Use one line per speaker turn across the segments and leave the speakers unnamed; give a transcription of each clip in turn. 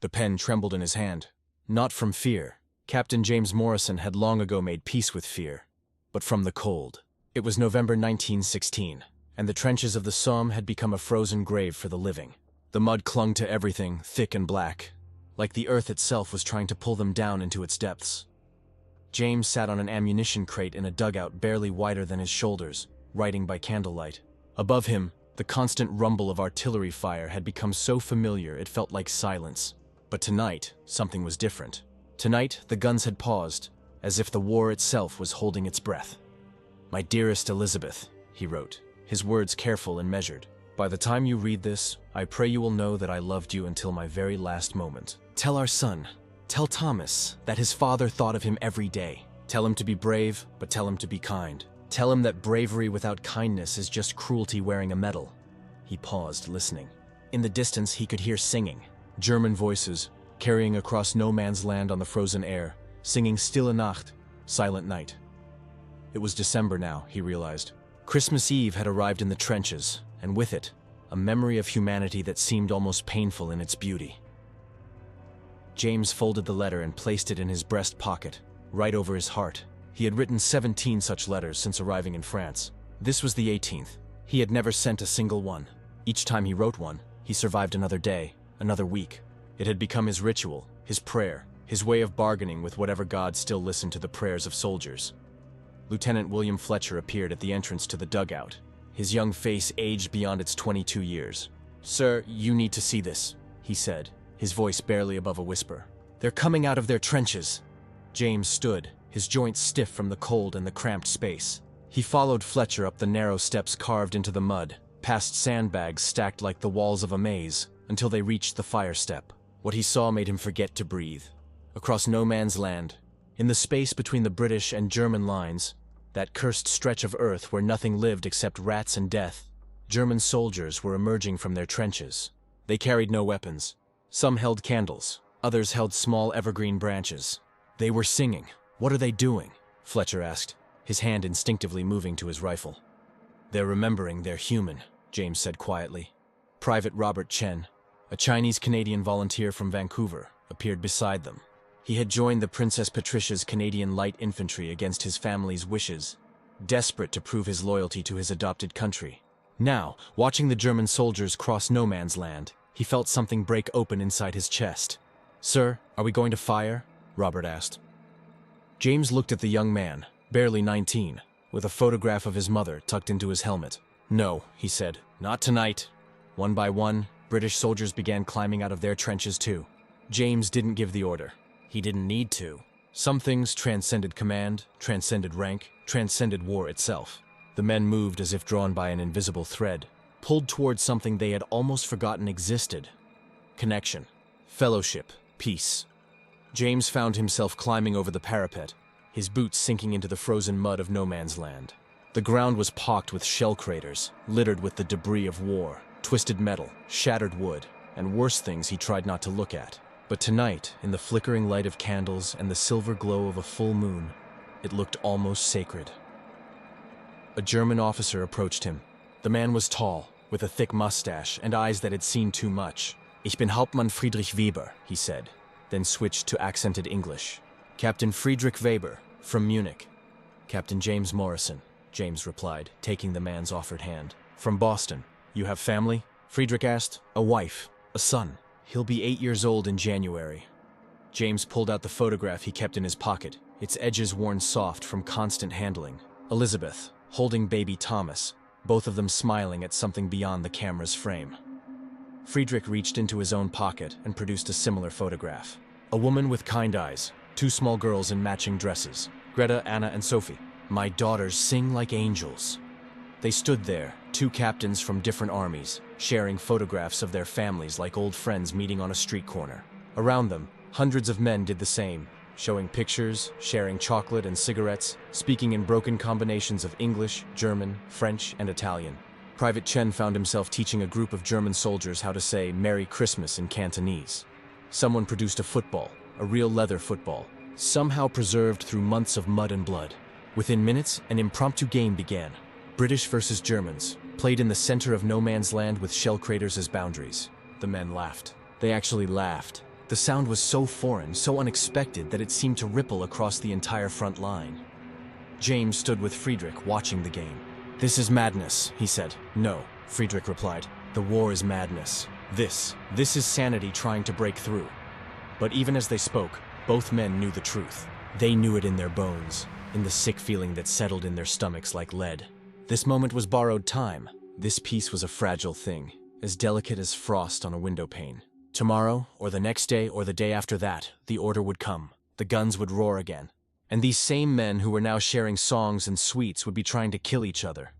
The pen trembled in his hand. Not from fear. Captain James Morrison had long ago made peace with fear, but from the cold. It was November 1916, and the trenches of the Somme had become a frozen grave for the living. The mud clung to everything, thick and black, like the earth itself was trying to pull them down into its depths. James sat on an ammunition crate in a dugout barely wider than his shoulders, writing by candlelight. Above him, the constant rumble of artillery fire had become so familiar it felt like silence. But tonight, something was different. Tonight, the guns had paused, as if the war itself was holding its breath. "My dearest Elizabeth," he wrote, his words careful and measured. "By the time you read this, I pray you will know that I loved you until my very last moment. Tell our son, tell Thomas, that his father thought of him every day. Tell him to be brave, but tell him to be kind. Tell him that bravery without kindness is just cruelty wearing a medal." He paused, listening. In the distance, he could hear singing. German voices, carrying across no man's land on the frozen air, singing Stille Nacht, Silent Night. It was December now, he realized. Christmas Eve had arrived in the trenches, and with it, a memory of humanity that seemed almost painful in its beauty. James folded the letter and placed it in his breast pocket, right over his heart. He had written 17 such letters since arriving in France. This was the 18th. He had never sent a single one. Each time he wrote one, he survived another day, another week. It had become his ritual, his prayer, his way of bargaining with whatever god still listened to the prayers of soldiers. Lieutenant William Fletcher appeared at the entrance to the dugout, his young face aged beyond its 22 years. "Sir, you need to see this," he said, his voice barely above a whisper. "They're coming out of their trenches." James stood, his joints stiff from the cold and the cramped space. He followed Fletcher up the narrow steps carved into the mud, past sandbags stacked like the walls of a maze, until they reached the fire step. What he saw made him forget to breathe. Across no man's land, in the space between the British and German lines, that cursed stretch of earth where nothing lived except rats and death, German soldiers were emerging from their trenches. They carried no weapons. Some held candles, others held small evergreen branches. They were singing. "What are they doing?" Fletcher asked, his hand instinctively moving to his rifle. "They're remembering they're human," James said quietly. Private Robert Chen, a Chinese-Canadian volunteer from Vancouver, appeared beside them. He had joined the Princess Patricia's Canadian Light Infantry against his family's wishes, desperate to prove his loyalty to his adopted country. Now, watching the German soldiers cross no man's land, he felt something break open inside his chest. "Sir, are we going to fire?" Robert asked. James looked at the young man, barely 19, with a photograph of his mother tucked into his helmet. "No," he said, "not tonight." One by one, British soldiers began climbing out of their trenches too. James didn't give the order. He didn't need to. Some things transcended command, transcended rank, transcended war itself. The men moved as if drawn by an invisible thread, pulled towards something they had almost forgotten existed. Connection, fellowship, peace. James found himself climbing over the parapet, his boots sinking into the frozen mud of no man's land. The ground was pocked with shell craters, littered with the debris of war, twisted metal, shattered wood, and worse things he tried not to look at. But tonight, in the flickering light of candles and the silver glow of a full moon, it looked almost sacred. A German officer approached him. The man was tall, with a thick mustache and eyes that had seen too much. "Ich bin Hauptmann Friedrich Weber," he said, then switched to accented English. "Captain Friedrich Weber, from Munich." "Captain James Morrison," James replied, taking the man's offered hand. "From Boston. You have family?" Friedrich asked. "A wife, a son. He'll be 8 years old in January." James pulled out the photograph he kept in his pocket, its edges worn soft from constant handling. Elizabeth, holding baby Thomas, both of them smiling at something beyond the camera's frame. Friedrich reached into his own pocket and produced a similar photograph. A woman with kind eyes, 2 small girls in matching dresses, Greta, Anna, and Sophie. "My daughters sing like angels." They stood there, 2 captains from different armies, sharing photographs of their families like old friends meeting on a street corner. Around them, hundreds of men did the same, showing pictures, sharing chocolate and cigarettes, speaking in broken combinations of English, German, French, and Italian. Private Chen found himself teaching a group of German soldiers how to say Merry Christmas in Cantonese. Someone produced a football, a real leather football, somehow preserved through months of mud and blood. Within minutes, an impromptu game began. British versus Germans, played in the center of no man's land with shell craters as boundaries. The men laughed. They actually laughed. The sound was so foreign, so unexpected, that it seemed to ripple across the entire front line. James stood with Friedrich, watching the game. "This is madness," he said. "No," Friedrich replied. "The war is madness. This is sanity trying to break through." But even as they spoke, both men knew the truth. They knew it in their bones, in the sick feeling that settled in their stomachs like lead. This moment was borrowed time. This peace was a fragile thing, as delicate as frost on a window pane. Tomorrow, or the next day, or the day after that, the order would come. The guns would roar again. And these same men who were now sharing songs and sweets would be trying to kill each other.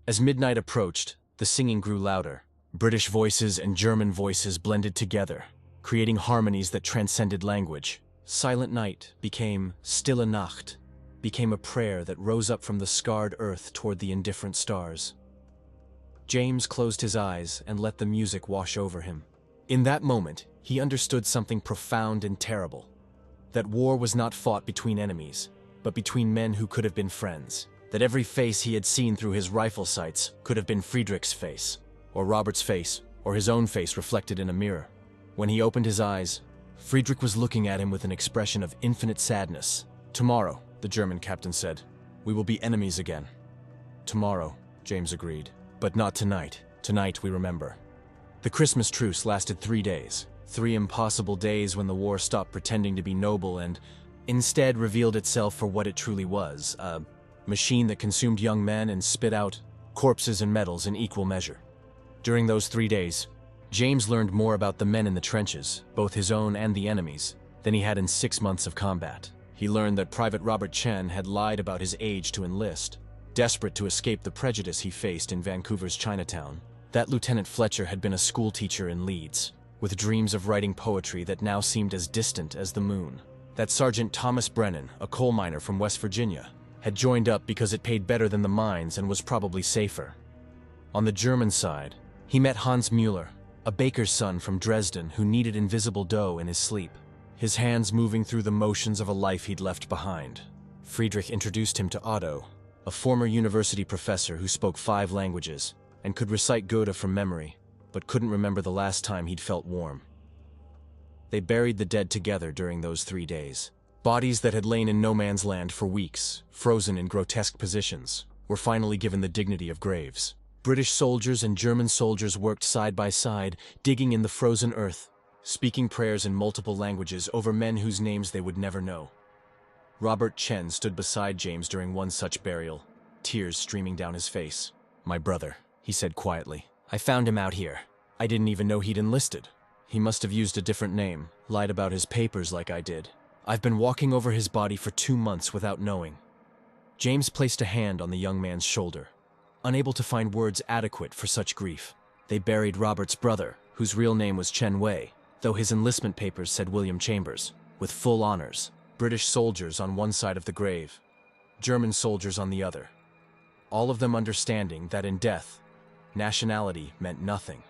As midnight approached, the singing grew louder. British voices and German voices blended together, creating harmonies that transcended language. Silent night became Stille Nacht, became a prayer that rose up from the scarred earth toward the indifferent stars. James closed his eyes and let the music wash over him. In that moment, he understood something profound and terrible. That war was not fought between enemies, but between men who could have been friends. That every face he had seen through his rifle sights could have been Friedrich's face, or Robert's face, or his own face reflected in a mirror. When he opened his eyes, Friedrich was looking at him with an expression of infinite sadness. "Tomorrow," the German captain said, "we will be enemies again." "Tomorrow," James agreed, "but not tonight. Tonight we remember." The Christmas Truce lasted 3 days. 3 impossible days when the war stopped pretending to be noble and instead revealed itself for what it truly was, a machine that consumed young men and spit out corpses and medals in equal measure. During those 3 days, James learned more about the men in the trenches, both his own and the enemy's, than he had in 6 months of combat. He learned that Private Robert Chen had lied about his age to enlist, desperate to escape the prejudice he faced in Vancouver's Chinatown. That Lieutenant Fletcher had been a schoolteacher in Leeds, with dreams of writing poetry that now seemed as distant as the moon. That Sergeant Thomas Brennan, a coal miner from West Virginia, had joined up because it paid better than the mines and was probably safer. On the German side, he met Hans Müller, a baker's son from Dresden who kneaded invisible dough in his sleep, his hands moving through the motions of a life he'd left behind. Friedrich introduced him to Otto, a former university professor who spoke 5 languages and could recite Goethe from memory, but couldn't remember the last time he'd felt warm. They buried the dead together during those 3 days. Bodies that had lain in no man's land for weeks, frozen in grotesque positions, were finally given the dignity of graves. British soldiers and German soldiers worked side by side, digging in the frozen earth, speaking prayers in multiple languages over men whose names they would never know. Robert Chen stood beside James during one such burial, tears streaming down his face. "My brother," he said quietly. "I found him out here. I didn't even know he'd enlisted. He must have used a different name, lied about his papers like I did. I've been walking over his body for 2 months without knowing." James placed a hand on the young man's shoulder, unable to find words adequate for such grief. They buried Robert's brother, whose real name was Chen Wei, though his enlistment papers said William Chambers, with full honors. British soldiers on one side of the grave, German soldiers on the other. All of them understanding that in death, nationality meant nothing.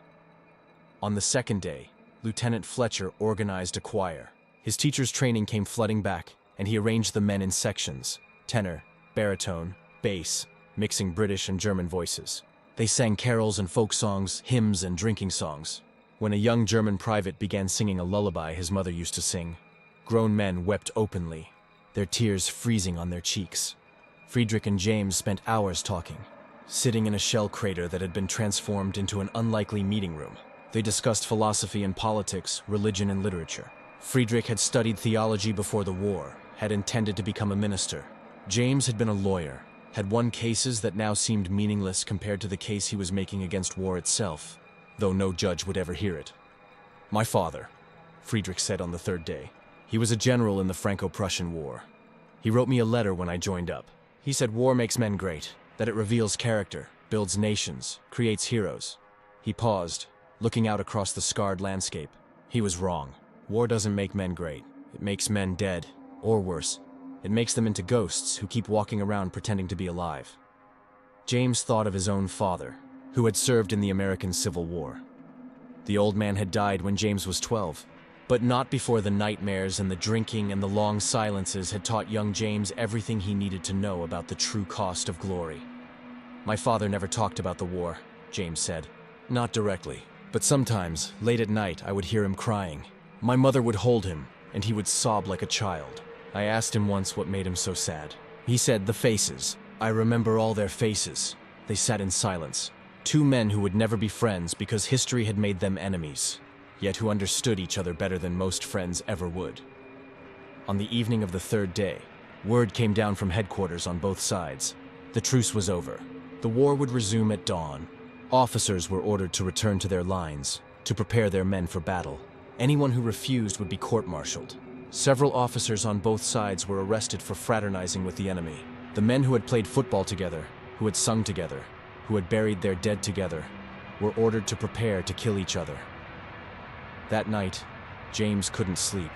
On the second day, Lieutenant Fletcher organized a choir. His teacher's training came flooding back, and he arranged the men in sections, tenor, baritone, bass, mixing British and German voices. They sang carols and folk songs, hymns and drinking songs. When a young German private began singing a lullaby his mother used to sing, grown men wept openly, their tears freezing on their cheeks. Friedrich and James spent hours talking, sitting in a shell crater that had been transformed into an unlikely meeting room. They discussed philosophy and politics, religion and literature. Friedrich had studied theology before the war, had intended to become a minister. James had been a lawyer, had won cases that now seemed meaningless compared to the case he was making against war itself, though no judge would ever hear it. "My father," Friedrich said on the 3rd day. "He was a general in the Franco-Prussian War. He wrote me a letter when I joined up. He said war makes men great, that it reveals character, builds nations, creates heroes." He paused, looking out across the scarred landscape. He was wrong. War doesn't make men great. It makes men dead, or worse. It makes them into ghosts who keep walking around pretending to be alive. James thought of his own father, who had served in the American Civil War. The old man had died when James was 12, but not before the nightmares and the drinking and the long silences had taught young James everything he needed to know about the true cost of glory. "My father never talked about the war," James said. "Not directly, but sometimes, late at night, I would hear him crying. My mother would hold him, and he would sob like a child. I asked him once what made him so sad. He said, "The faces. I remember all their faces." They sat in silence. Two men who would never be friends because history had made them enemies, yet who understood each other better than most friends ever would. On the evening of the third day, word came down from headquarters on both sides. The truce was over. The war would resume at dawn. Officers were ordered to return to their lines, to prepare their men for battle. Anyone who refused would be court-martialed. Several officers on both sides were arrested for fraternizing with the enemy. The men who had played football together, who had sung together, who had buried their dead together, were ordered to prepare to kill each other. That night, James couldn't sleep.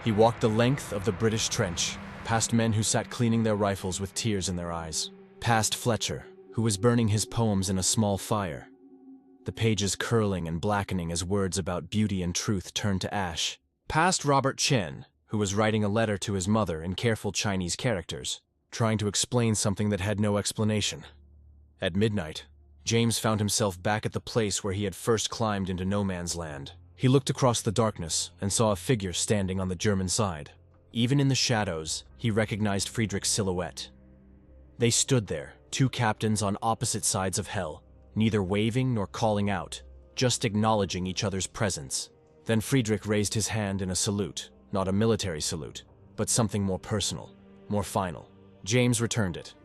He walked the length of the British trench, past men who sat cleaning their rifles with tears in their eyes, past Fletcher, who was burning his poems in a small fire, the pages curling and blackening as words about beauty and truth turned to ash, past Robert Chen, who was writing a letter to his mother in careful Chinese characters, trying to explain something that had no explanation. At midnight, James found himself back at the place where he had first climbed into no man's land. He looked across the darkness and saw a figure standing on the German side. Even in the shadows, he recognized Friedrich's silhouette. They stood there, two captains on opposite sides of hell, neither waving nor calling out, just acknowledging each other's presence. Then Friedrich raised his hand in a salute, not a military salute, but something more personal, more final. James returned it.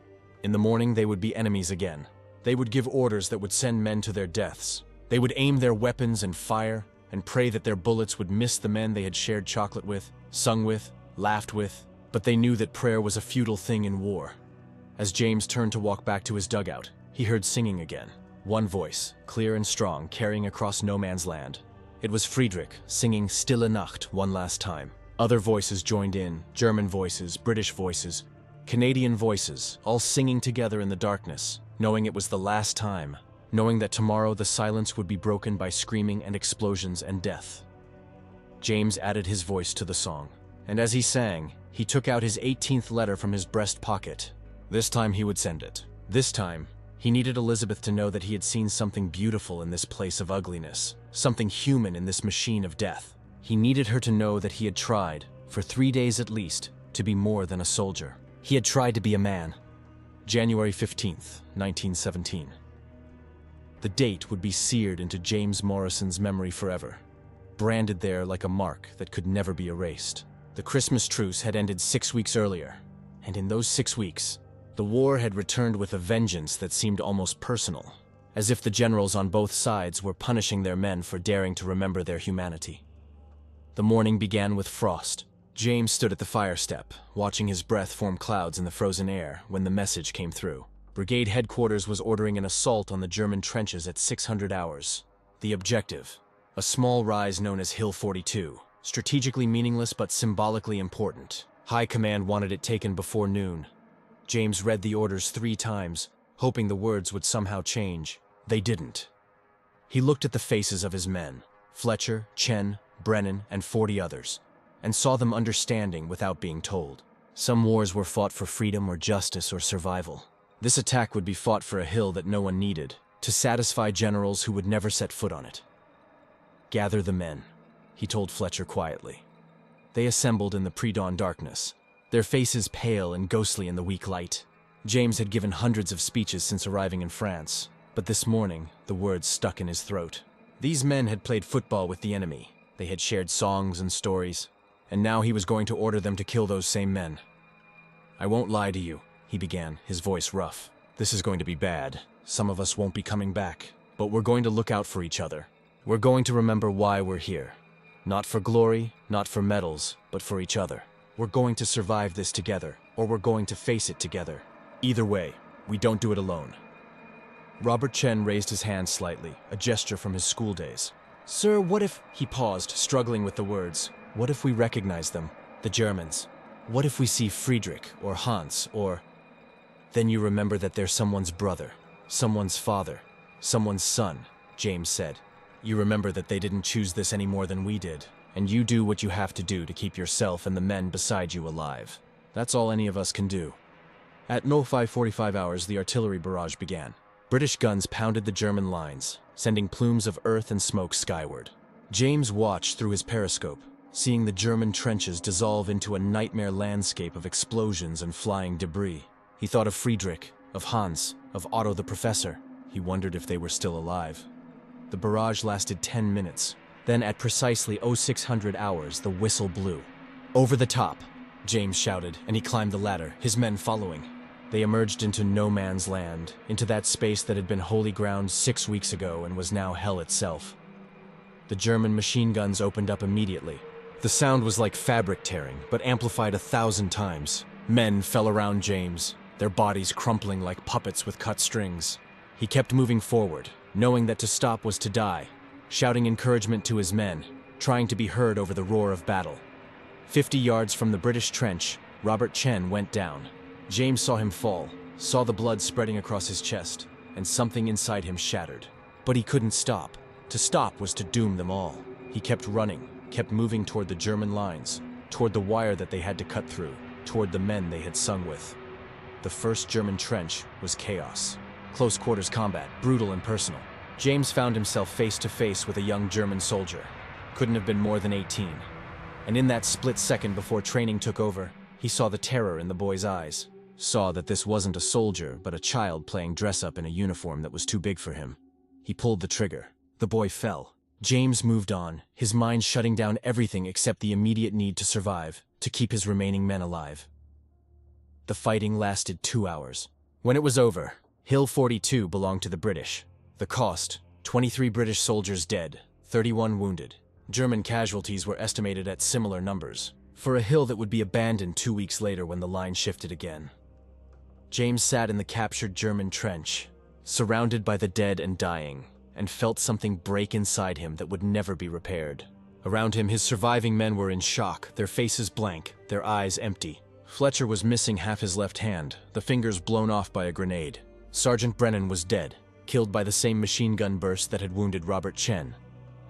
In the morning, they would be enemies again. They would give orders that would send men to their deaths. They would aim their weapons and fire, and pray that their bullets would miss the men they had shared chocolate with, sung with, laughed with, but they knew that prayer was a futile thing in war. As James turned to walk back to his dugout, he heard singing again. One voice, clear and strong, carrying across no man's land. It was Friedrich, singing Stille Nacht one last time. Other voices joined in, German voices, British voices, Canadian voices, all singing together in the darkness, knowing it was the last time, knowing that tomorrow the silence would be broken by screaming and explosions and death. James added his voice to the song, and as he sang, he took out his 18th letter from his breast pocket. This time he would send it. This time, he needed Elizabeth to know that he had seen something beautiful in this place of ugliness, something human in this machine of death. He needed her to know that he had tried, for 3 days at least, to be more than a soldier. He had tried to be a man. January 15th, 1917. The date would be seared into James Morrison's memory forever, branded there like a mark that could never be erased. The Christmas Truce had ended 6 weeks earlier, and in those 6 weeks, the war had returned with a vengeance that seemed almost personal, as if the generals on both sides were punishing their men for daring to remember their humanity. The morning began with frost. James stood at the fire step, watching his breath form clouds in the frozen air when the message came through. Brigade headquarters was ordering an assault on the German trenches at 600 hours. The objective, a small rise known as Hill 42, strategically meaningless but symbolically important. High command wanted it taken before noon. James read the orders 3 times, hoping the words would somehow change. They didn't. He looked at the faces of his men, Fletcher, Chen, Brennan, and 40 others, and saw them understanding without being told. Some wars were fought for freedom or justice or survival. This attack would be fought for a hill that no one needed, to satisfy generals who would never set foot on it. "Gather the men," he told Fletcher quietly. They assembled in the pre-dawn darkness, their faces pale and ghostly in the weak light. James had given hundreds of speeches since arriving in France, but this morning the words stuck in his throat. These men had played football with the enemy. They had shared songs and stories, and now he was going to order them to kill those same men. "I won't lie to you," he began, his voice rough. "This is going to be bad. Some of us won't be coming back, but we're going to look out for each other. We're going to remember why we're here. Not for glory, not for medals, but for each other. We're going to survive this together, or we're going to face it together. Either way, we don't do it alone." Robert Chen raised his hand slightly, a gesture from his school days. "Sir, what if—" He paused, struggling with the words. "What if we recognize them, the Germans? What if we see Friedrich or Hans or—" "Then you remember that they're someone's brother, someone's father, someone's son," James said. "You remember that they didn't choose this any more than we did, and you do what you have to do to keep yourself and the men beside you alive. That's all any of us can do." At 05:45 hours, the artillery barrage began. British guns pounded the German lines, sending plumes of earth and smoke skyward. James watched through his periscope, seeing the German trenches dissolve into a nightmare landscape of explosions and flying debris. He thought of Friedrich, of Hans, of Otto the Professor. He wondered if they were still alive. The barrage lasted 10 minutes. Then at precisely 0600 hours, the whistle blew. "Over the top," James shouted, and he climbed the ladder, his men following. They emerged into no man's land, into that space that had been holy ground 6 weeks ago and was now hell itself. The German machine guns opened up immediately. The sound was like fabric tearing, but amplified 1,000 times. Men fell around James, their bodies crumpling like puppets with cut strings. He kept moving forward, knowing that to stop was to die, shouting encouragement to his men, trying to be heard over the roar of battle. 50 yards from the British trench, Robert Chen went down. James saw him fall, saw the blood spreading across his chest, and something inside him shattered. But he couldn't stop. To stop was to doom them all. He kept running, kept moving toward the German lines, toward the wire that they had to cut through, toward the men they had sung with. The first German trench was chaos. Close quarters combat, brutal and personal. James found himself face to face with a young German soldier. Couldn't have been more than 18. And in that split second before training took over, he saw the terror in the boy's eyes. Saw that this wasn't a soldier, but a child playing dress-up in a uniform that was too big for him. He pulled the trigger. The boy fell. James moved on, his mind shutting down everything except the immediate need to survive, to keep his remaining men alive. The fighting lasted 2 hours. When it was over, Hill 42 belonged to the British. The cost, 23 British soldiers dead, 31 wounded. German casualties were estimated at similar numbers, for a hill that would be abandoned 2 weeks later when the line shifted again. James sat in the captured German trench, surrounded by the dead and dying, and felt something break inside him that would never be repaired. Around him, his surviving men were in shock, their faces blank, their eyes empty. Fletcher was missing half his left hand, the fingers blown off by a grenade. Sergeant Brennan was dead, killed by the same machine gun burst that had wounded Robert Chen.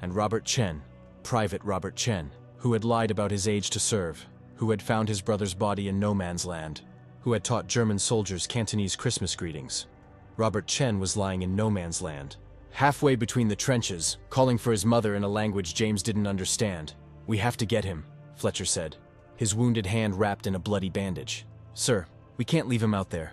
And Robert Chen, Private Robert Chen, who had lied about his age to serve, who had found his brother's body in no man's land, who had taught German soldiers Cantonese Christmas greetings. Robert Chen was lying in no man's land, halfway between the trenches, calling for his mother in a language James didn't understand. "We have to get him," Fletcher said, his wounded hand wrapped in a bloody bandage. "Sir, we can't leave him out there."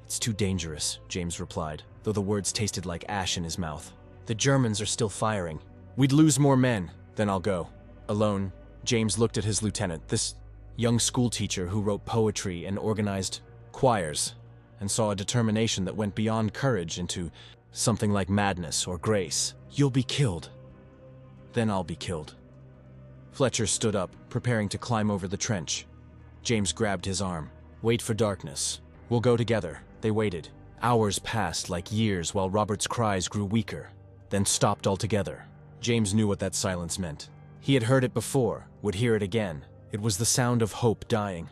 "It's too dangerous," James replied, though the words tasted like ash in his mouth. "The Germans are still firing. We'd lose more men. Then I'll go." Alone, James looked at his lieutenant, this young schoolteacher who wrote poetry and organized choirs, and saw a determination that went beyond courage into something like madness or grace. "You'll be killed. Then I'll be killed." Fletcher stood up, preparing to climb over the trench. James grabbed his arm. "Wait for darkness. We'll go together." They waited. Hours passed like years while Robert's cries grew weaker, then stopped altogether. James knew what that silence meant. He had heard it before, would hear it again. It was the sound of hope dying.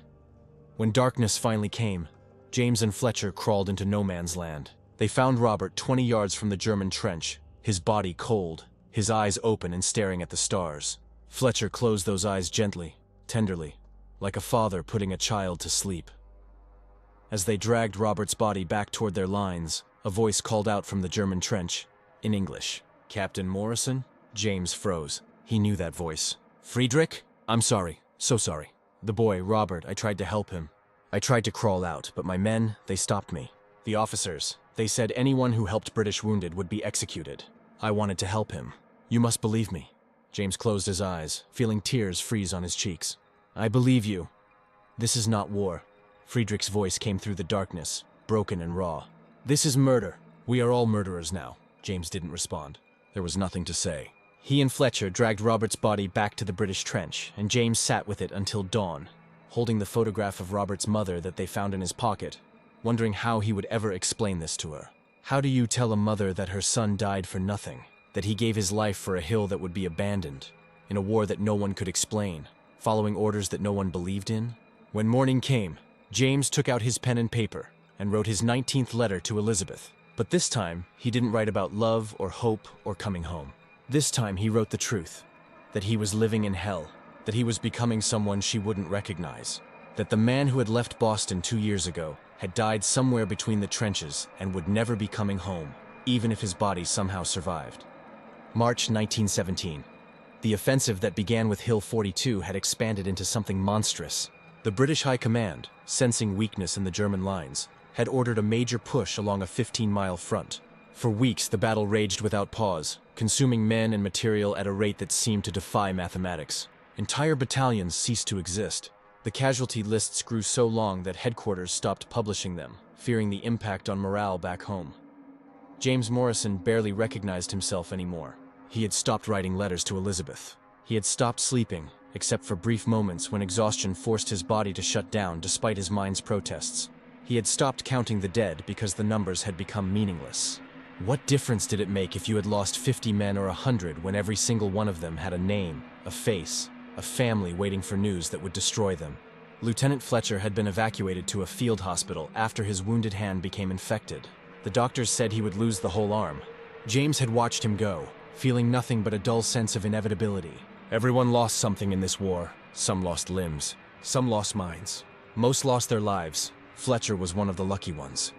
When darkness finally came, James and Fletcher crawled into no man's land. They found Robert 20 yards from the German trench, his body cold, his eyes open and staring at the stars. Fletcher closed those eyes gently, tenderly, like a father putting a child to sleep. As they dragged Robert's body back toward their lines, a voice called out from the German trench, in English. "Captain Morrison?" James froze. He knew that voice. "Friedrich? I'm sorry, so sorry. The boy, Robert, I tried to help him. I tried to crawl out, but my men, they stopped me. The officers, they said anyone who helped British wounded would be executed. I wanted to help him. You must believe me." James closed his eyes, feeling tears freeze on his cheeks. "I believe you. This is not war." Friedrich's voice came through the darkness, broken and raw. "This is murder. We are all murderers now." James didn't respond. There was nothing to say. He and Fletcher dragged Robert's body back to the British trench, and James sat with it until dawn, holding the photograph of Robert's mother that they found in his pocket, wondering how he would ever explain this to her. How do you tell a mother that her son died for nothing, that he gave his life for a hill that would be abandoned, in a war that no one could explain, following orders that no one believed in? When morning came, James took out his pen and paper and wrote his 19th letter to Elizabeth. But this time, he didn't write about love or hope or coming home. This time he wrote the truth, that he was living in hell, that he was becoming someone she wouldn't recognize, that the man who had left Boston 2 years ago had died somewhere between the trenches and would never be coming home, even if his body somehow survived. March 1917. The offensive that began with Hill 42 had expanded into something monstrous. The British High Command, sensing weakness in the German lines, had ordered a major push along a 15-mile front. For weeks, the battle raged without pause, consuming men and material at a rate that seemed to defy mathematics. Entire battalions ceased to exist. The casualty lists grew so long that headquarters stopped publishing them, fearing the impact on morale back home. James Morrison barely recognized himself anymore. He had stopped writing letters to Elizabeth. He had stopped sleeping, except for brief moments when exhaustion forced his body to shut down despite his mind's protests. He had stopped counting the dead because the numbers had become meaningless. What difference did it make if you had lost 50 men or 100 when every single one of them had a name, a face, a family waiting for news that would destroy them? Lieutenant Fletcher had been evacuated to a field hospital after his wounded hand became infected. The doctors said he would lose the whole arm. James had watched him go, feeling nothing but a dull sense of inevitability. Everyone lost something in this war. Some lost limbs. Some lost minds. Most lost their lives. Fletcher was one of the lucky ones.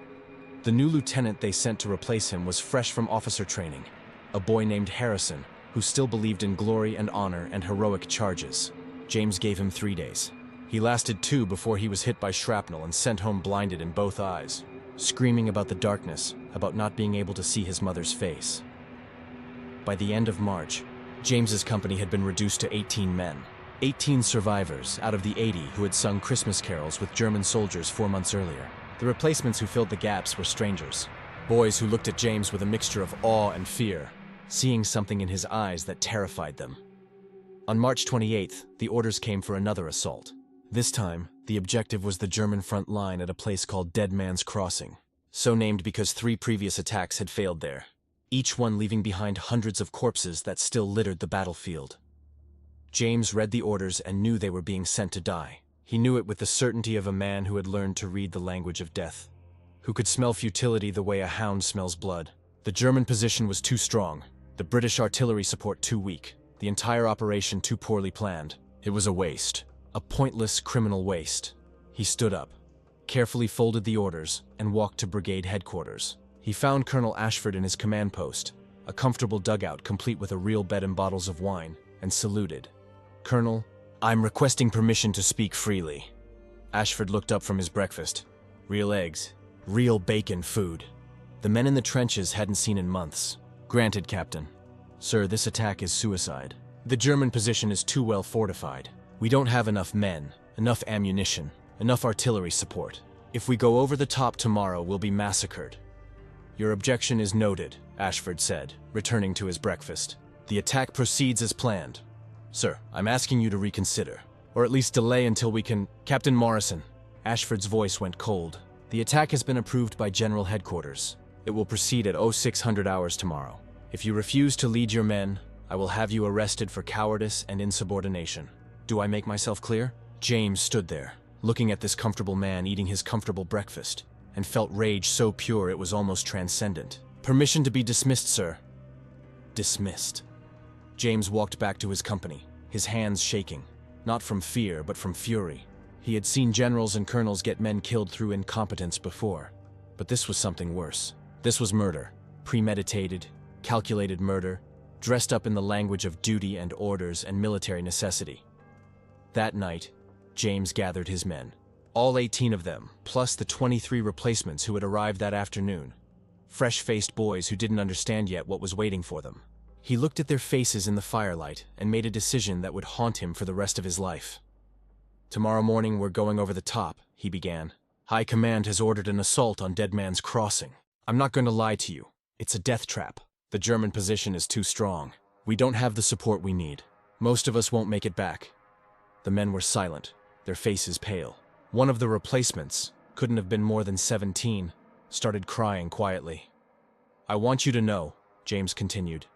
The new lieutenant they sent to replace him was fresh from officer training, a boy named Harrison, who still believed in glory and honor and heroic charges. James gave him 3 days. He lasted 2 before he was hit by shrapnel and sent home blinded in both eyes, screaming about the darkness, about not being able to see his mother's face. By the end of March, James's company had been reduced to 18 men. 18 survivors out of the 80 who had sung Christmas carols with German soldiers 4 months earlier. The replacements who filled the gaps were strangers. Boys who looked at James with a mixture of awe and fear, seeing something in his eyes that terrified them. On March 28th, the orders came for another assault. This time, the objective was the German front line at a place called Dead Man's Crossing, so named because 3 previous attacks had failed there, each one leaving behind hundreds of corpses that still littered the battlefield. James read the orders and knew they were being sent to die. He knew it with the certainty of a man who had learned to read the language of death, who could smell futility the way a hound smells blood. The German position was too strong, the British artillery support too weak, the entire operation too poorly planned. It was a waste, a pointless criminal waste. He stood up, carefully folded the orders, and walked to brigade headquarters. He found Colonel Ashford in his command post, a comfortable dugout complete with a real bed and bottles of wine, and saluted. "Colonel, I'm requesting permission to speak freely." Ashford looked up from his breakfast. Real eggs, real bacon food. The men in the trenches hadn't seen in months. "Granted, Captain. Sir, this attack is suicide. The German position is too well fortified. We don't have enough men, enough ammunition, enough artillery support. If we go over the top tomorrow, we'll be massacred." "Your objection is noted," Ashford said, returning to his breakfast. "The attack proceeds as planned. Sir, I'm asking you to reconsider, or at least delay until we can—" "Captain Morrison." Ashford's voice went cold. "The attack has been approved by General Headquarters. It will proceed at 0600 hours tomorrow. If you refuse to lead your men, I will have you arrested for cowardice and insubordination. Do I make myself clear?" James stood there, looking at this comfortable man eating his comfortable breakfast, and felt rage so pure it was almost transcendent. "Permission to be dismissed, sir." Dismissed. James walked back to his company, his hands shaking, not from fear but from fury. He had seen generals and colonels get men killed through incompetence before, but this was something worse. This was murder, premeditated, calculated murder, dressed up in the language of duty and orders and military necessity. That night, James gathered his men, all 18 of them, plus the 23 replacements who had arrived that afternoon, fresh-faced boys who didn't understand yet what was waiting for them. He looked at their faces in the firelight and made a decision that would haunt him for the rest of his life. "Tomorrow morning we're going over the top," he began. "High Command has ordered an assault on Dead Man's Crossing. I'm not going to lie to you. It's a death trap. The German position is too strong. We don't have the support we need. Most of us won't make it back." The men were silent, their faces pale. One of the replacements, couldn't have been more than 17, started crying quietly. "I want you to know," James continued,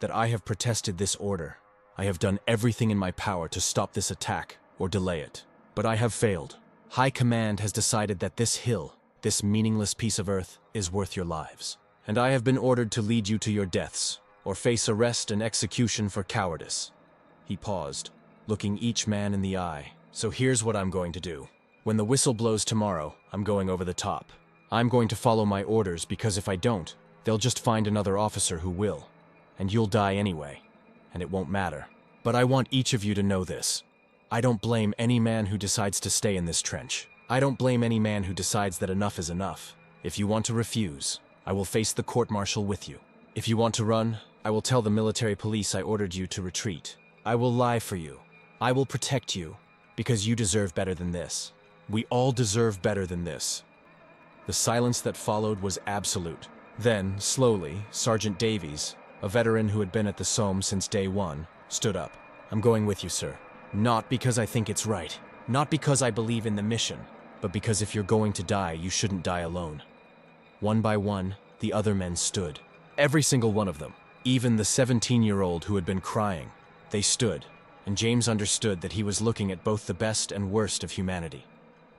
"that I have protested this order. I have done everything in my power to stop this attack or delay it. But I have failed. High Command has decided that this hill, this meaningless piece of earth, is worth your lives. And I have been ordered to lead you to your deaths, or face arrest and execution for cowardice." He paused, looking each man in the eye. "So here's what I'm going to do. When the whistle blows tomorrow, I'm going over the top. I'm going to follow my orders because if I don't, they'll just find another officer who will. And you'll die anyway, and it won't matter. But I want each of you to know this. I don't blame any man who decides to stay in this trench. I don't blame any man who decides that enough is enough. If you want to refuse, I will face the court-martial with you. If you want to run, I will tell the military police I ordered you to retreat. I will lie for you. I will protect you, because you deserve better than this. We all deserve better than this. The silence that followed was absolute. Then, slowly, Sergeant Davies, a veteran who had been at the Somme since day one, stood up. I'm going with you, sir. Not because I think it's right. Not because I believe in the mission, but because if you're going to die, you shouldn't die alone. One by one, the other men stood. Every single one of them. Even the 17-year-old who had been crying. They stood, and James understood that he was looking at both the best and worst of humanity.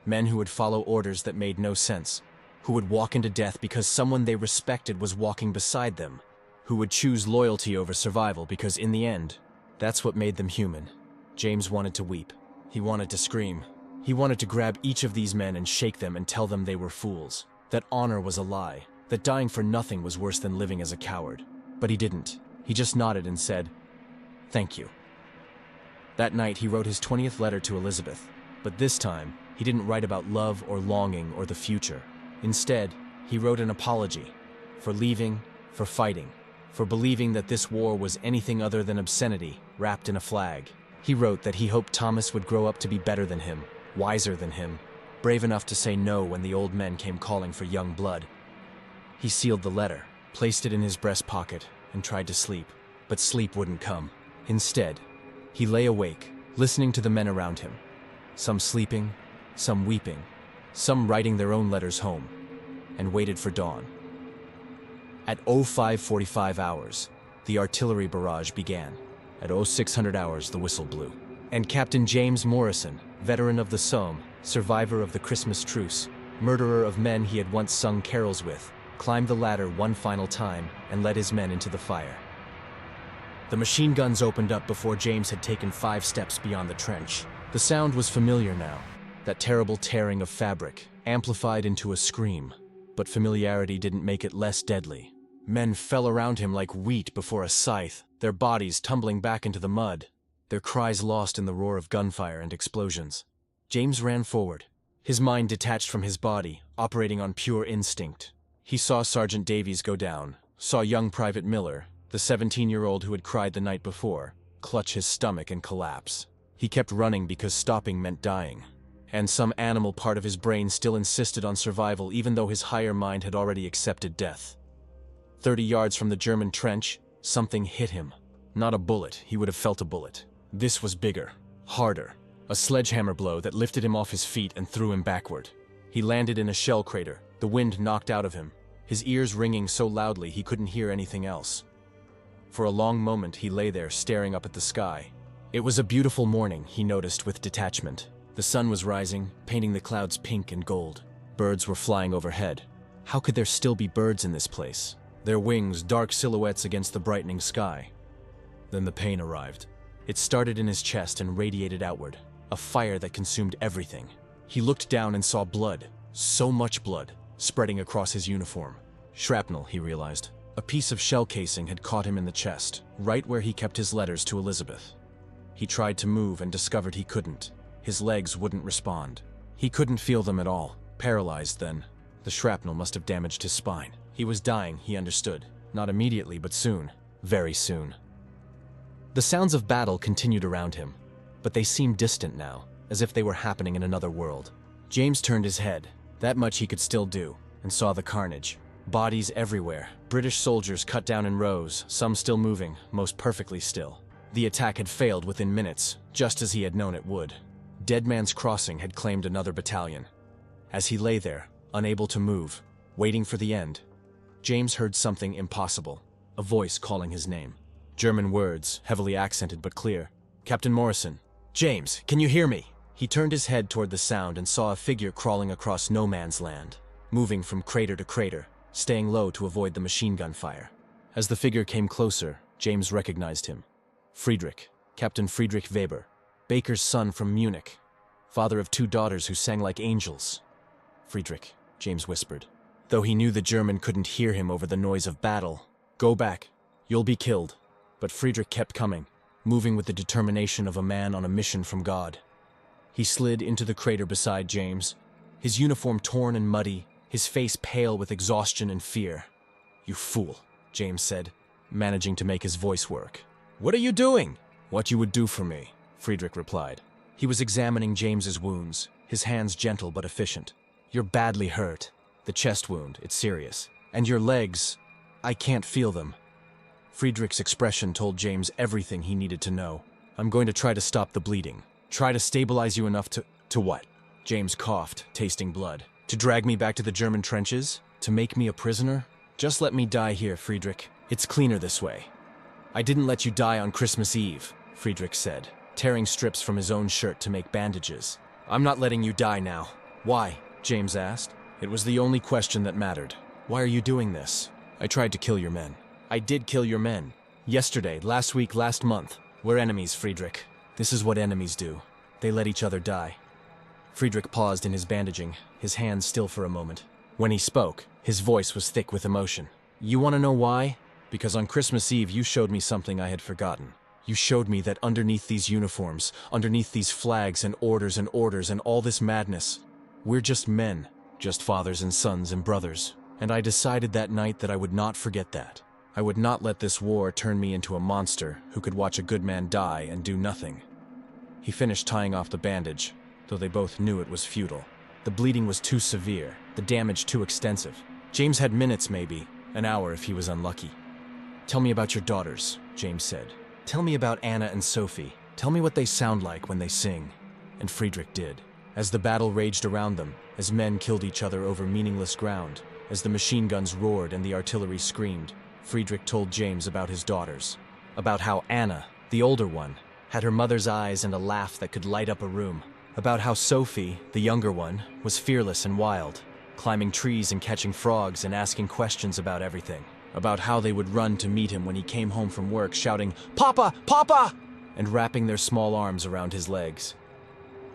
Men who would follow orders that made no sense, who would walk into death because someone they respected was walking beside them, who would choose loyalty over survival because in the end, that's what made them human. James wanted to weep. He wanted to scream. He wanted to grab each of these men and shake them and tell them they were fools, that honor was a lie, that dying for nothing was worse than living as a coward. But he didn't. He just nodded and said, "Thank you." That night he wrote his 20th letter to Elizabeth, but this time he didn't write about love or longing or the future. Instead, he wrote an apology for leaving, for fighting, for believing that this war was anything other than obscenity wrapped in a flag. He wrote that he hoped Thomas would grow up to be better than him, wiser than him, brave enough to say no when the old men came calling for young blood. He sealed the letter, placed it in his breast pocket, and tried to sleep, but sleep wouldn't come. Instead, he lay awake, listening to the men around him, some sleeping, some weeping, some writing their own letters home, and waited for dawn. At 05:45 hours, the artillery barrage began. At 0600 hours, the whistle blew. And Captain James Morrison, veteran of the Somme, survivor of the Christmas Truce, murderer of men he had once sung carols with, climbed the ladder one final time and led his men into the fire. The machine guns opened up before James had taken 5 steps beyond the trench. The sound was familiar now, that terrible tearing of fabric, amplified into a scream. But familiarity didn't make it less deadly. Men fell around him like wheat before a scythe, their bodies tumbling back into the mud, their cries lost in the roar of gunfire and explosions. James ran forward, his mind detached from his body, operating on pure instinct. He saw Sergeant Davies go down, saw young Private Miller, the 17-year-old who had cried the night before, clutch his stomach and collapse. He kept running because stopping meant dying, and some animal part of his brain still insisted on survival even though his higher mind had already accepted death. 30 yards from the German trench, something hit him. Not a bullet, he would have felt a bullet. This was bigger, harder, a sledgehammer blow that lifted him off his feet and threw him backward. He landed in a shell crater, the wind knocked out of him, his ears ringing so loudly he couldn't hear anything else. For a long moment he lay there staring up at the sky. It was a beautiful morning, he noticed with detachment. The sun was rising, painting the clouds pink and gold. Birds were flying overhead. How could there still be birds in this place? Their wings dark silhouettes against the brightening sky. Then the pain arrived. It started in his chest and radiated outward, a fire that consumed everything. He looked down and saw blood, so much blood, spreading across his uniform. Shrapnel, he realized. A piece of shell casing had caught him in the chest, right where he kept his letters to Elizabeth. He tried to move and discovered he couldn't. His legs wouldn't respond. He couldn't feel them at all. Paralyzed then. The shrapnel must have damaged his spine. He was dying, he understood. Not immediately, but soon. Very soon. The sounds of battle continued around him, but they seemed distant now, as if they were happening in another world. James turned his head. That much he could still do, and saw the carnage. Bodies everywhere. British soldiers cut down in rows, some still moving, most perfectly still. The attack had failed within minutes, just as he had known it would. Dead Man's Crossing had claimed another battalion. As he lay there, unable to move, waiting for the end, James heard something impossible, a voice calling his name. German words, heavily accented but clear. "Captain Morrison. James, can you hear me?" He turned his head toward the sound and saw a figure crawling across no man's land, moving from crater to crater, staying low to avoid the machine gun fire. As the figure came closer, James recognized him. Friedrich, Captain Friedrich Weber, baker's son from Munich, father of 2 daughters who sang like angels. "Friedrich," James whispered, though he knew the German couldn't hear him over the noise of battle. "Go back. You'll be killed." But Friedrich kept coming, moving with the determination of a man on a mission from God. He slid into the crater beside James, his uniform torn and muddy, his face pale with exhaustion and fear. "You fool," James said, managing to make his voice work. "What are you doing?" "What you would do for me," Friedrich replied. He was examining James's wounds, his hands gentle but efficient. "You're badly hurt. The chest wound, it's serious. And your legs, I can't feel them." Friedrich's expression told James everything he needed to know. "I'm going to try to stop the bleeding. Try to stabilize you enough to what?" James coughed, tasting blood. "To drag me back to the German trenches? To make me a prisoner? Just let me die here, Friedrich. It's cleaner this way." "I didn't let you die on Christmas Eve," Friedrich said, tearing strips from his own shirt to make bandages. "I'm not letting you die now." "Why?" James asked. It was the only question that mattered. "Why are you doing this?" "I tried to kill your men." "I did kill your men. Yesterday, last week, last month. We're enemies, Friedrich. This is what enemies do. They let each other die." Friedrich paused in his bandaging, his hands still for a moment. When he spoke, his voice was thick with emotion. "You want to know why? Because on Christmas Eve you showed me something I had forgotten. You showed me that underneath these uniforms, underneath these flags and orders and all this madness, we're just men, just fathers and sons and brothers. And I decided that night that I would not forget that. I would not let this war turn me into a monster who could watch a good man die and do nothing." He finished tying off the bandage, though they both knew it was futile. The bleeding was too severe, the damage too extensive. James had minutes maybe, an hour if he was unlucky. "Tell me about your daughters," James said. "Tell me about Anna and Sophie. Tell me what they sound like when they sing." And Friedrich did. As the battle raged around them, as men killed each other over meaningless ground, as the machine guns roared and the artillery screamed, Friedrich told James about his daughters. About how Anna, the older one, had her mother's eyes and a laugh that could light up a room. About how Sophie, the younger one, was fearless and wild, climbing trees and catching frogs and asking questions about everything. About how they would run to meet him when he came home from work shouting, "Papa! Papa!" and wrapping their small arms around his legs.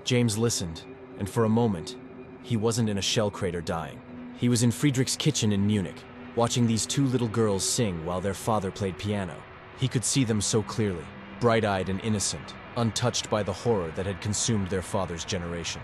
James listened, and for a moment, he wasn't in a shell crater dying. He was in Friedrich's kitchen in Munich, watching these two little girls sing while their father played piano. He could see them so clearly, bright-eyed and innocent, untouched by the horror that had consumed their father's generation.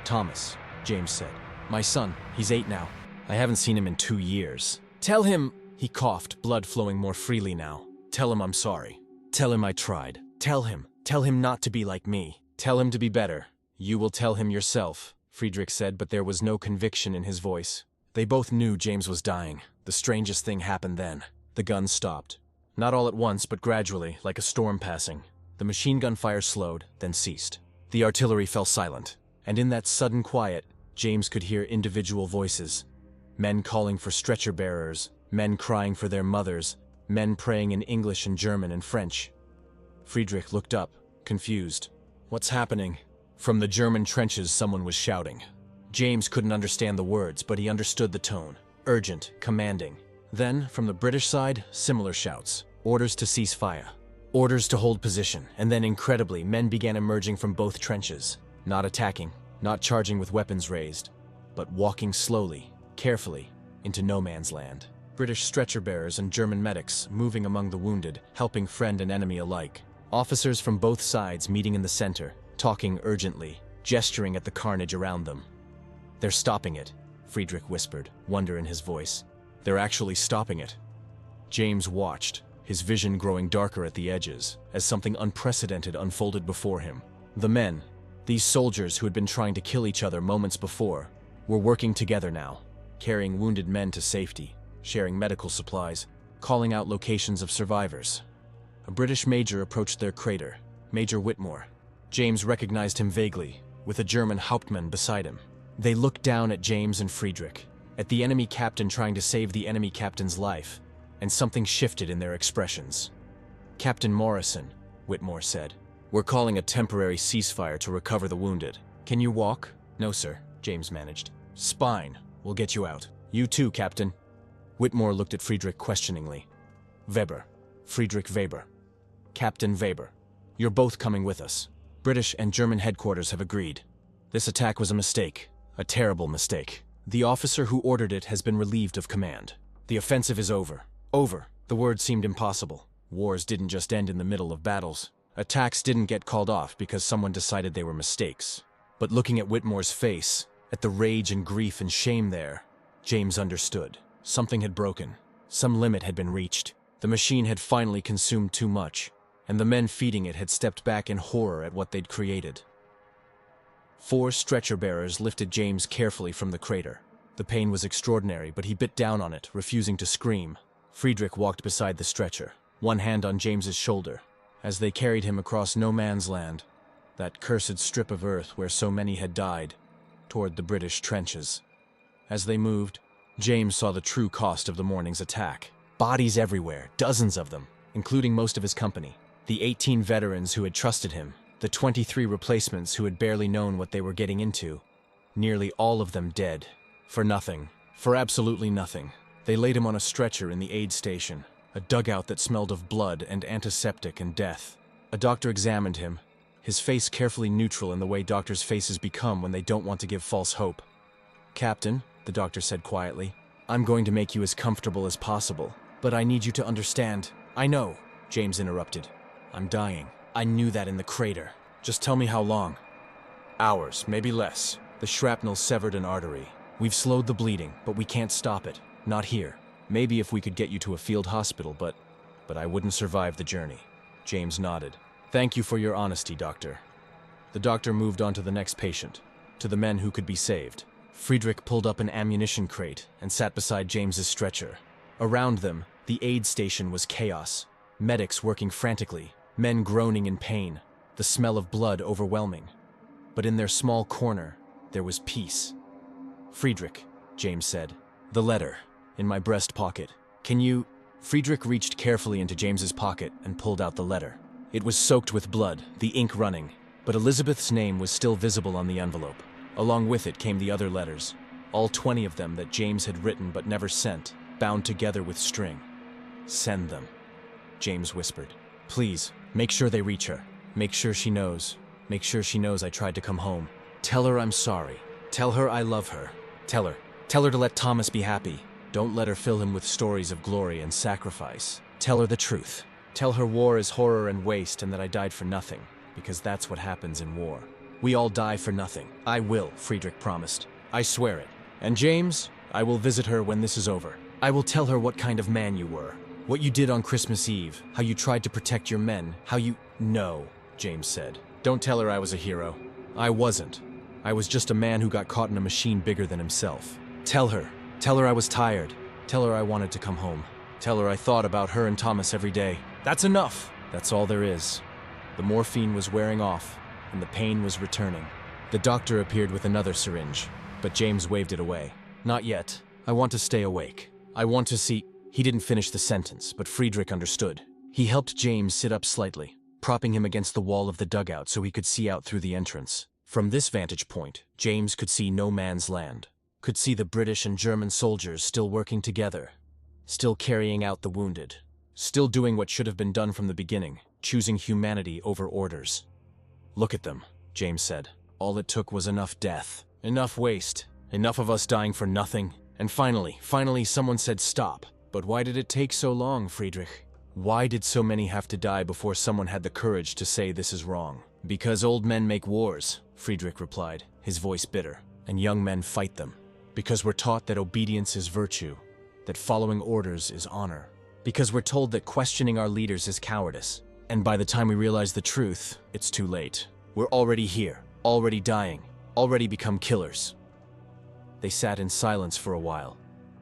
"Thomas," James said. "My son, he's 8 now. I haven't seen him in 2 years. Tell him," he coughed, blood flowing more freely now. "Tell him I'm sorry. Tell him I tried. Tell him not to be like me. Tell him to be better." "You will tell him yourself," Friedrich said, but there was no conviction in his voice. They both knew James was dying. The strangest thing happened then. The guns stopped. Not all at once, but gradually, like a storm passing. The machine gun fire slowed, then ceased. The artillery fell silent, and in that sudden quiet, James could hear individual voices. Men calling for stretcher bearers, men crying for their mothers, men praying in English and German and French. Friedrich looked up, confused. "What's happening?" From the German trenches someone was shouting. James couldn't understand the words, but he understood the tone. Urgent, commanding. Then, from the British side, similar shouts. Orders to cease fire. Orders to hold position, and then incredibly, men began emerging from both trenches. Not attacking, not charging with weapons raised, but walking slowly, carefully, into no man's land. British stretcher bearers and German medics moving among the wounded, helping friend and enemy alike. Officers from both sides meeting in the center, talking urgently, gesturing at the carnage around them. "They're stopping it," Friedrich whispered, wonder in his voice. "They're actually stopping it." James watched, his vision growing darker at the edges, as something unprecedented unfolded before him. The men, these soldiers who had been trying to kill each other moments before, were working together now, carrying wounded men to safety, sharing medical supplies, calling out locations of survivors. A British major approached their crater, Major Whitmore. James recognized him vaguely, with a German Hauptmann beside him. They looked down at James and Friedrich, at the enemy captain trying to save the enemy captain's life, and something shifted in their expressions. "Captain Morrison," Whitmore said, "we're calling a temporary ceasefire to recover the wounded. Can you walk?" "No, sir," James managed. "Spine. We'll get you out." "You too, Captain." Whitmore looked at Friedrich questioningly. "Weber. Friedrich Weber. Captain Weber. You're both coming with us. British and German headquarters have agreed. This attack was a mistake, a terrible mistake. The officer who ordered it has been relieved of command. The offensive is over." Over. The word seemed impossible. Wars didn't just end in the middle of battles. Attacks didn't get called off because someone decided they were mistakes. But looking at Whitmore's face, at the rage and grief and shame there, James understood. Something had broken. Some limit had been reached. The machine had finally consumed too much, and the men feeding it had stepped back in horror at what they'd created. 4 stretcher bearers lifted James carefully from the crater. The pain was extraordinary, but he bit down on it, refusing to scream. Friedrich walked beside the stretcher, one hand on James's shoulder, as they carried him across no man's land, that cursed strip of earth where so many had died, toward the British trenches. As they moved, James saw the true cost of the morning's attack. Bodies everywhere, dozens of them, including most of his company. The 18 veterans who had trusted him, the 23 replacements who had barely known what they were getting into, nearly all of them dead. For nothing. For absolutely nothing. They laid him on a stretcher in the aid station, a dugout that smelled of blood and antiseptic and death. A doctor examined him, his face carefully neutral in the way doctors' faces become when they don't want to give false hope. "Captain," the doctor said quietly, "I'm going to make you as comfortable as possible, but I need you to understand." "I know," James interrupted. "I'm dying. I knew that in the crater. Just tell me how long." "Hours, maybe less. The shrapnel severed an artery. We've slowed the bleeding, but we can't stop it. Not here. Maybe if we could get you to a field hospital, but I wouldn't survive the journey." James nodded. "Thank you for your honesty, doctor." The doctor moved on to the next patient, to the men who could be saved. Friedrich pulled up an ammunition crate and sat beside James's stretcher. Around them, the aid station was chaos. Medics working frantically, men groaning in pain, the smell of blood overwhelming. But in their small corner, there was peace. "Friedrich," James said, "the letter, in my breast pocket. Can you—" Friedrich reached carefully into James's pocket and pulled out the letter. It was soaked with blood, the ink running, but Elizabeth's name was still visible on the envelope. Along with it came the other letters, all 20 of them that James had written but never sent, bound together with string. "Send them," James whispered. "Please, make sure they reach her. Make sure she knows. Make sure she knows I tried to come home. Tell her I'm sorry. Tell her I love her. Tell her to let Thomas be happy. Don't let her fill him with stories of glory and sacrifice. Tell her the truth. Tell her war is horror and waste and that I died for nothing, because that's what happens in war. We all die for nothing. I will," Friedrich promised. "I swear it. And James, I will visit her when this is over. I will tell her what kind of man you were. What you did on Christmas Eve, how you tried to protect your men, how you—" "No," James said. "Don't tell her I was a hero. I wasn't. I was just a man who got caught in a machine bigger than himself. Tell her I was tired. Tell her I wanted to come home. Tell her I thought about her and Thomas every day. That's enough. That's all there is." The morphine was wearing off, and the pain was returning. The doctor appeared with another syringe, but James waved it away. "Not yet. I want to stay awake. I want to see—" He didn't finish the sentence, but Friedrich understood. He helped James sit up slightly, propping him against the wall of the dugout so he could see out through the entrance. From this vantage point, James could see no man's land, could see the British and German soldiers still working together, still carrying out the wounded, still doing what should have been done from the beginning, choosing humanity over orders. "Look at them," James said. "All it took was enough death, enough waste, enough of us dying for nothing. And finally, someone said stop. But why did it take so long, Friedrich? Why did so many have to die before someone had the courage to say this is wrong?" "Because old men make wars," Friedrich replied, his voice bitter, "and young men fight them. Because we're taught that obedience is virtue, that following orders is honor. Because we're told that questioning our leaders is cowardice. And by the time we realize the truth, it's too late. We're already here, already dying, already become killers." They sat in silence for a while,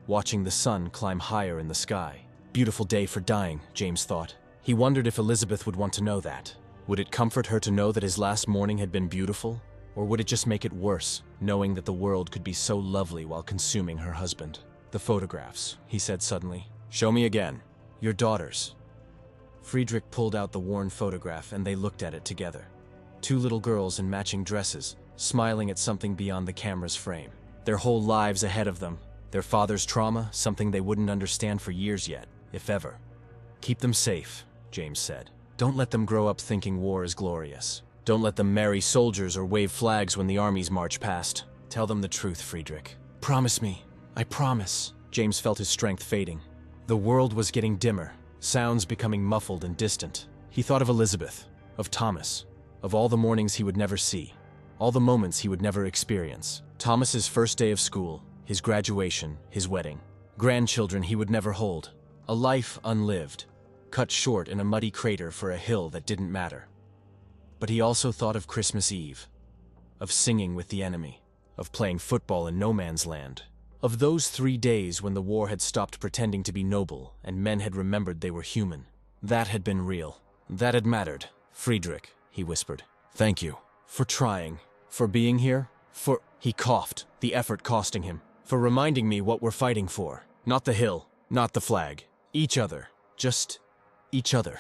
watching the sun climb higher in the sky. Beautiful day for dying, James thought. He wondered if Elizabeth would want to know that. Would it comfort her to know that his last morning had been beautiful? Or would it just make it worse, knowing that the world could be so lovely while consuming her husband? "The photographs," he said suddenly. "Show me again. Your daughters." Friedrich pulled out the worn photograph and they looked at it together. 2 little girls in matching dresses, smiling at something beyond the camera's frame. Their whole lives ahead of them. Their father's trauma, something they wouldn't understand for years yet, if ever. "Keep them safe," James said. "Don't let them grow up thinking war is glorious. Don't let them marry soldiers or wave flags when the armies march past. Tell them the truth, Friedrich. Promise me. I promise." James felt his strength fading. The world was getting dimmer, sounds becoming muffled and distant. He thought of Elizabeth, of Thomas, of all the mornings he would never see, all the moments he would never experience. Thomas's first day of school, his graduation, his wedding, grandchildren he would never hold, a life unlived, cut short in a muddy crater for a hill that didn't matter. But he also thought of Christmas Eve, of singing with the enemy, of playing football in no man's land, of those 3 days when the war had stopped pretending to be noble and men had remembered they were human. That had been real. That had mattered. Friedrich, he whispered. Thank you. For trying. For being here. For... He coughed, the effort costing him. For reminding me what we're fighting for. Not the hill. Not the flag. Each other. Just... each other.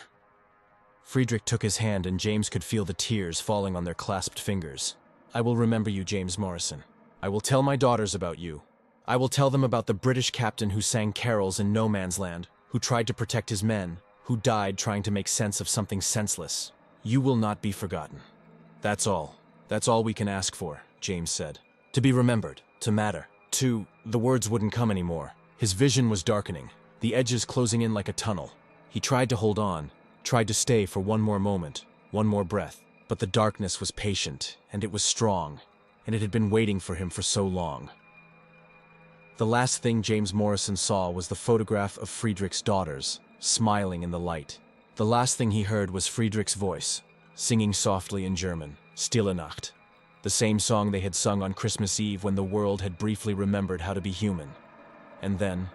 Friedrich took his hand and James could feel the tears falling on their clasped fingers. I will remember you, James Morrison. I will tell my daughters about you. I will tell them about the British captain who sang carols in no man's land, who tried to protect his men, who died trying to make sense of something senseless. You will not be forgotten. That's all. That's all we can ask for, James said. To be remembered, to matter, to... The words wouldn't come anymore. His vision was darkening, the edges closing in like a tunnel. He tried to hold on, tried to stay for one more moment, one more breath. But the darkness was patient, and it was strong, and it had been waiting for him for so long. The last thing James Morrison saw was the photograph of Friedrich's daughters, smiling in the light. The last thing he heard was Friedrich's voice, singing softly in German, Stille Nacht, the same song they had sung on Christmas Eve when the world had briefly remembered how to be human. And then,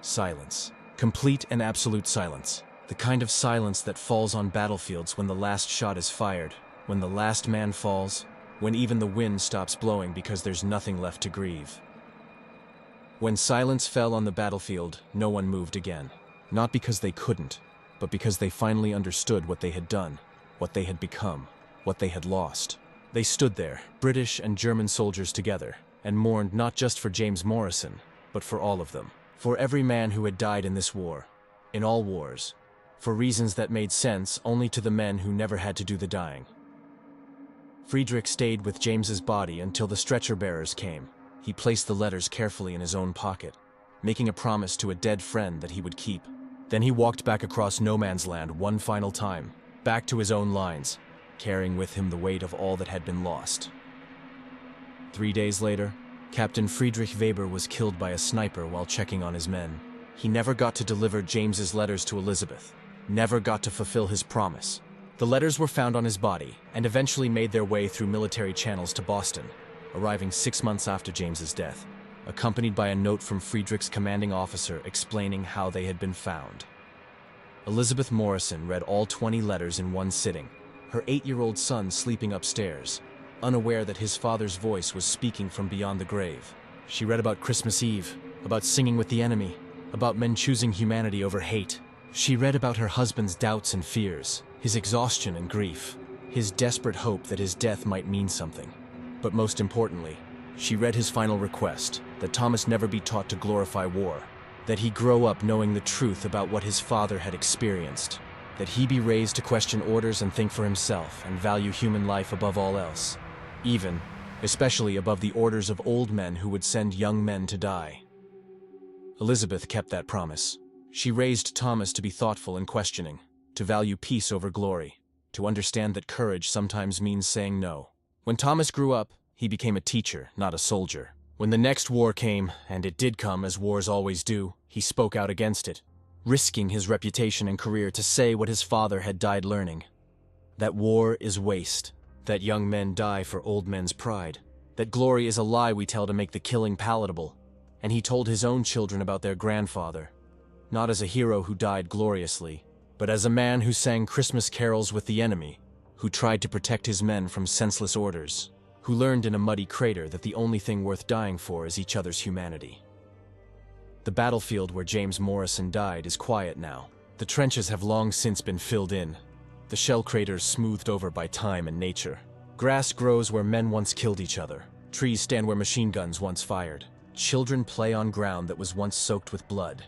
silence. Complete and absolute silence. The kind of silence that falls on battlefields when the last shot is fired, when the last man falls, when even the wind stops blowing because there's nothing left to grieve. When silence fell on the battlefield, no one moved again. Not because they couldn't, but because they finally understood what they had done, what they had become, what they had lost. They stood there, British and German soldiers together, and mourned not just for James Morrison, but for all of them. For every man who had died in this war, in all wars, for reasons that made sense only to the men who never had to do the dying. Friedrich stayed with James's body until the stretcher bearers came. He placed the letters carefully in his own pocket, making a promise to a dead friend that he would keep. Then he walked back across no man's land one final time, back to his own lines, carrying with him the weight of all that had been lost. 3 days later, Captain Friedrich Weber was killed by a sniper while checking on his men. He never got to deliver James's letters to Elizabeth, never got to fulfill his promise. The letters were found on his body and eventually made their way through military channels to Boston, arriving 6 months after James's death, accompanied by a note from Friedrich's commanding officer explaining how they had been found. Elizabeth Morrison read all 20 letters in one sitting, her 8-year-old son sleeping upstairs, unaware that his father's voice was speaking from beyond the grave. She read about Christmas Eve, about singing with the enemy, about men choosing humanity over hate. She read about her husband's doubts and fears, his exhaustion and grief, his desperate hope that his death might mean something. But most importantly, she read his final request, that Thomas never be taught to glorify war, that he grow up knowing the truth about what his father had experienced, that he be raised to question orders and think for himself and value human life above all else, even, especially above the orders of old men who would send young men to die. Elizabeth kept that promise. She raised Thomas to be thoughtful and questioning, to value peace over glory, to understand that courage sometimes means saying no. When Thomas grew up, he became a teacher, not a soldier. When the next war came, and it did come as wars always do, he spoke out against it, risking his reputation and career to say what his father had died learning. That war is waste, that young men die for old men's pride, that glory is a lie we tell to make the killing palatable, and he told his own children about their grandfather, not as a hero who died gloriously, but as a man who sang Christmas carols with the enemy, who tried to protect his men from senseless orders, who learned in a muddy crater that the only thing worth dying for is each other's humanity. The battlefield where James Morrison died is quiet now. The trenches have long since been filled in, the shell craters smoothed over by time and nature. Grass grows where men once killed each other. Trees stand where machine guns once fired. Children play on ground that was once soaked with blood.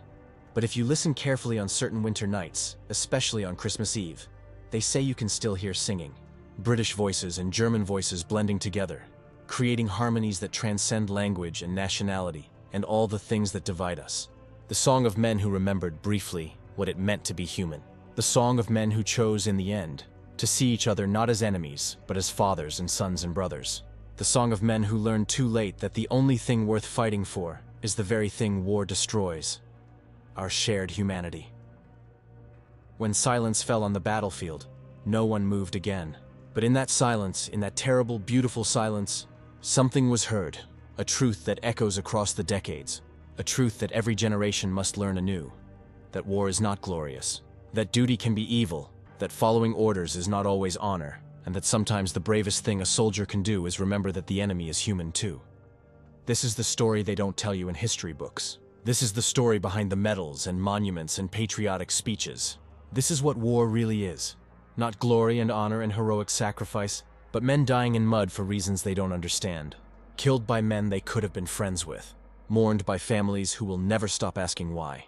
But if you listen carefully on certain winter nights, especially on Christmas Eve, they say you can still hear singing. British voices and German voices blending together, creating harmonies that transcend language and nationality and all the things that divide us. The song of men who remembered briefly, what it meant to be human. The song of men who chose in the end to see each other not as enemies, but as fathers and sons and brothers. The song of men who learned too late that the only thing worth fighting for is the very thing war destroys: our shared humanity. When silence fell on the battlefield, no one moved again. But in that silence, in that terrible, beautiful silence, something was heard, a truth that echoes across the decades, a truth that every generation must learn anew: that war is not glorious, that duty can be evil, that following orders is not always honor, and that sometimes the bravest thing a soldier can do is remember that the enemy is human too. This is the story they don't tell you in history books. This is the story behind the medals and monuments and patriotic speeches. This is what war really is. Not glory and honor and heroic sacrifice, but men dying in mud for reasons they don't understand. Killed by men they could have been friends with. Mourned by families who will never stop asking why.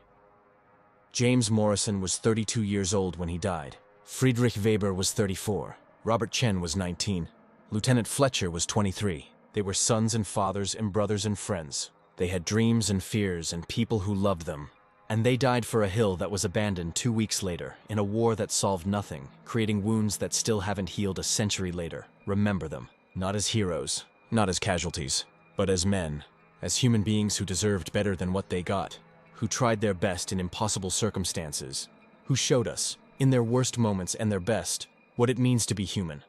James Morrison was 32 years old when he died. Friedrich Weber was 34. Robert Chen was 19. Lieutenant Fletcher was 23. They were sons and fathers and brothers and friends. They had dreams and fears and people who loved them. And they died for a hill that was abandoned 2 weeks later, in a war that solved nothing, creating wounds that still haven't healed a century later. Remember them, not as heroes, not as casualties, but as men, as human beings who deserved better than what they got, who tried their best in impossible circumstances, who showed us, in their worst moments and their best, what it means to be human.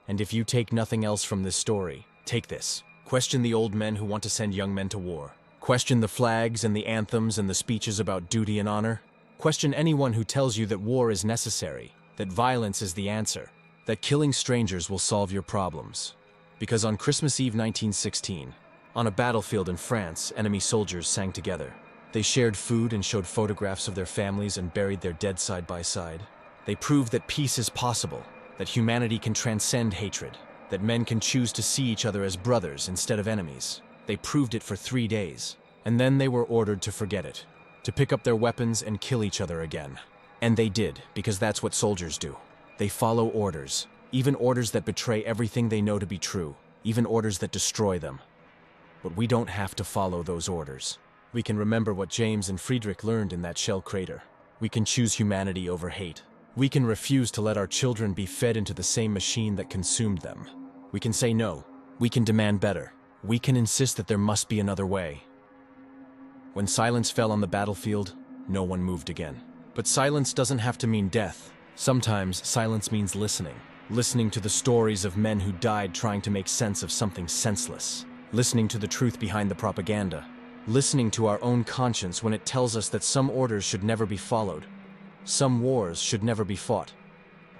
And if you take nothing else from this story, take this. Question the old men who want to send young men to war. Question the flags and the anthems and the speeches about duty and honor. Question anyone who tells you that war is necessary, that violence is the answer, that killing strangers will solve your problems. Because on Christmas Eve 1916, on a battlefield in France, enemy soldiers sang together. They shared food and showed photographs of their families and buried their dead side by side. They proved that peace is possible, that humanity can transcend hatred, that men can choose to see each other as brothers instead of enemies. They proved it for 3 days, and then they were ordered to forget it, to pick up their weapons and kill each other again. And they did, because that's what soldiers do. They follow orders, even orders that betray everything they know to be true, even orders that destroy them. But we don't have to follow those orders. We can remember what James and Friedrich learned in that shell crater. We can choose humanity over hate. We can refuse to let our children be fed into the same machine that consumed them. We can say no. We can demand better. We can insist that there must be another way. When silence fell on the battlefield, no one moved again. But silence doesn't have to mean death. Sometimes silence means listening. Listening to the stories of men who died trying to make sense of something senseless. Listening to the truth behind the propaganda. Listening to our own conscience when it tells us that some orders should never be followed. Some wars should never be fought.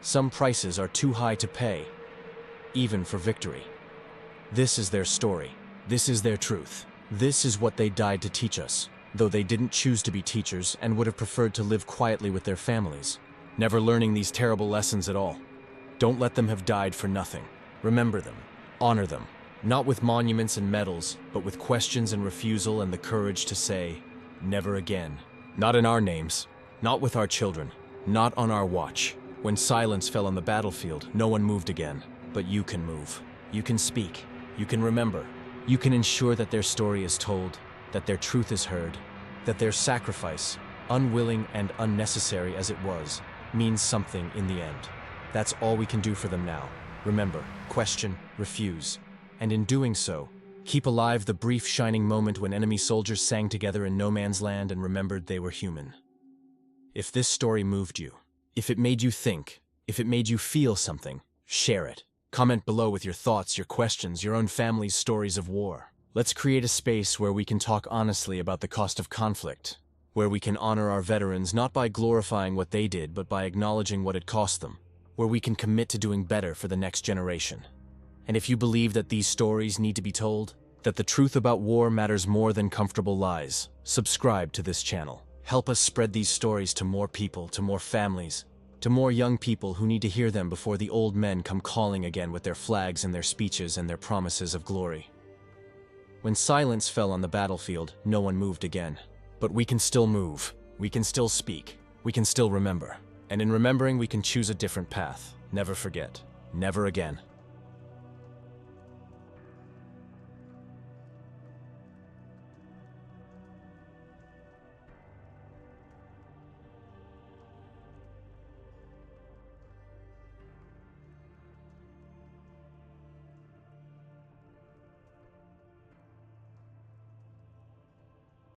Some prices are too high to pay, even for victory. This is their story. This is their truth. This is what they died to teach us, though they didn't choose to be teachers and would have preferred to live quietly with their families, never learning these terrible lessons at all. Don't let them have died for nothing. Remember them. Honor them. Not with monuments and medals, but with questions and refusal and the courage to say, never again. Not in our names. Not with our children. Not on our watch. When silence fell on the battlefield, no one moved again. But you can move. You can speak. You can remember. You can ensure that their story is told, that their truth is heard, that their sacrifice, unwilling and unnecessary as it was, means something in the end. That's all we can do for them now. Remember, question, refuse. And in doing so, keep alive the brief shining moment when enemy soldiers sang together in no man's land and remembered they were human. If this story moved you, if it made you think, if it made you feel something, share it. Comment below with your thoughts, your questions, your own family's stories of war. Let's create a space where we can talk honestly about the cost of conflict, where we can honor our veterans not by glorifying what they did, but by acknowledging what it cost them, where we can commit to doing better for the next generation. And if you believe that these stories need to be told, that the truth about war matters more than comfortable lies, subscribe to this channel. Help us spread these stories to more people, to more families, to more young people who need to hear them before the old men come calling again with their flags and their speeches and their promises of glory. When silence fell on the battlefield, no one moved again. But we can still move. We can still speak. We can still remember. And in remembering, we can choose a different path. Never forget. Never again.